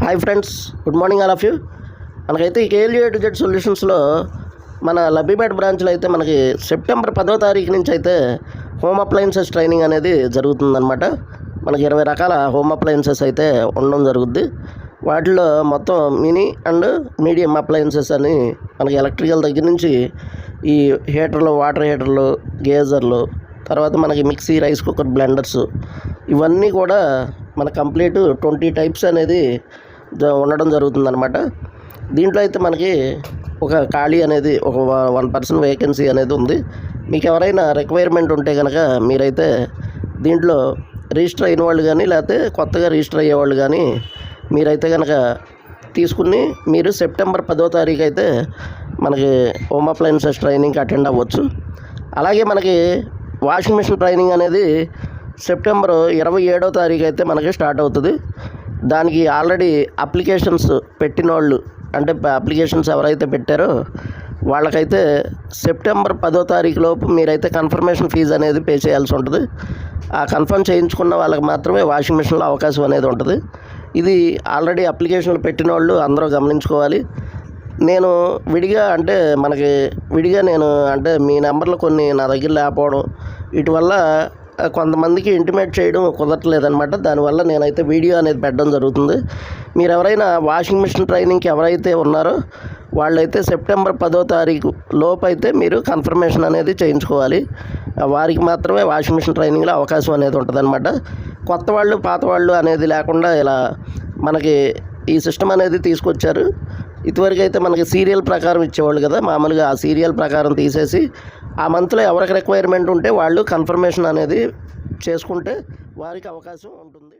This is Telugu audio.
Hi friends, good morning all of you. మనకైతే ఈ కేఎల్యూ A to Z సొల్యూషన్స్లో మన లబ్బిపేట బ్రాంచ్లో అయితే మనకి సెప్టెంబర్ 10వ తారీఖు నుంచి అయితే హోమ్ అప్లయన్సెస్ ట్రైనింగ్ అనేది జరుగుతుందన్నమాట. మనకి 20 రకాల హోమ్ అప్లయన్సెస్ అయితే ఉండడం జరుగుద్ది. వాటిలో మొత్తం మినీ అండ్ మీడియం అప్లయన్సెస్ అని మనకి ఎలక్ట్రికల్ దగ్గర నుంచి ఈ హీటర్లు, వాటర్ హీటర్లు, గేజర్లు, తర్వాత మనకి మిక్సీ, రైస్ కుక్కర్, బ్లెండర్స్, ఇవన్నీ కూడా మన కంప్లీట్ 20 టైప్స్ అనేది ఉండడం జరుగుతుందన్నమాట. దీంట్లో అయితే మనకి ఒక ఖాళీ అనేది ఒక 1% వేకెన్సీ అనేది ఉంది. మీకు ఎవరైనా రిక్వైర్మెంట్ ఉంటే కనుక మీరైతే దీంట్లో రిజిస్టర్ అయిన వాళ్ళు కానీ లేకపోతే కొత్తగా రిజిస్టర్ అయ్యేవాళ్ళు కానీ మీరైతే కనుక తీసుకుని మీరు సెప్టెంబర్ 10వ తారీఖు అయితే మనకి హోమ్ అప్లయన్సెస్ ట్రైనింగ్కి అటెండ్ అవ్వచ్చు. అలాగే మనకి వాషింగ్ మిషన్ ట్రైనింగ్ అనేది సెప్టెంబర్ 27వ తారీఖు అయితే మనకి స్టార్ట్ అవుతుంది. దానికి ఆల్రెడీ అప్లికేషన్స్ పెట్టిన వాళ్ళు, అంటే అప్లికేషన్స్ ఎవరైతే పెట్టారో వాళ్ళకైతే సెప్టెంబర్ 10వ తారీఖు లోపు మీరైతే కన్ఫర్మేషన్ ఫీజు అనేది పే చేయాల్సి ఉంటుంది. ఆ కన్ఫర్మ్ చేయించుకున్న వాళ్ళకి మాత్రమే వాషింగ్ మిషన్లో అవకాశం అనేది ఉంటుంది. ఇది ఆల్రెడీ అప్లికేషన్లు పెట్టిన వాళ్ళు అందరూ గమనించుకోవాలి. నేను విడిగా అంటే మీ నెంబర్లు కొన్ని నా దగ్గర లేకపోవడం, వీటి వల్ల కొంతమందికి ఇంటిమేట్ చేయడం కుదరట్లేదనమాట. దానివల్ల నేనైతే వీడియో అనేది పెట్టడం జరుగుతుంది. మీరు ఎవరైనా వాషింగ్ మిషన్ ట్రైనింగ్కి ఎవరైతే ఉన్నారో వాళ్ళైతే సెప్టెంబర్ 10వ తారీఖు లోపు అయితే మీరు కన్ఫర్మేషన్ అనేది చేయించుకోవాలి. వారికి మాత్రమే వాషింగ్ మిషన్ ట్రైనింగ్లో అవకాశం అనేది ఉంటుందన్నమాట. కొత్త వాళ్ళు, పాత వాళ్ళు అనేది లేకుండా ఇలా మనకి ఈ సిస్టమ్ అనేది తీసుకొచ్చారు. ఇదివరకు అయితే మనకి సీరియల్ ప్రకారం ఇచ్చేవాళ్ళు కదా, మామూలుగా ఆ సీరియల్ ప్రకారం తీసేసి ఆ మంత్లో ఎవరికి రిక్వైర్మెంట్ ఉంటే వాళ్ళు కన్ఫర్మేషన్ అనేది చేసుకుంటే వారికి అవకాశం ఉంటుంది.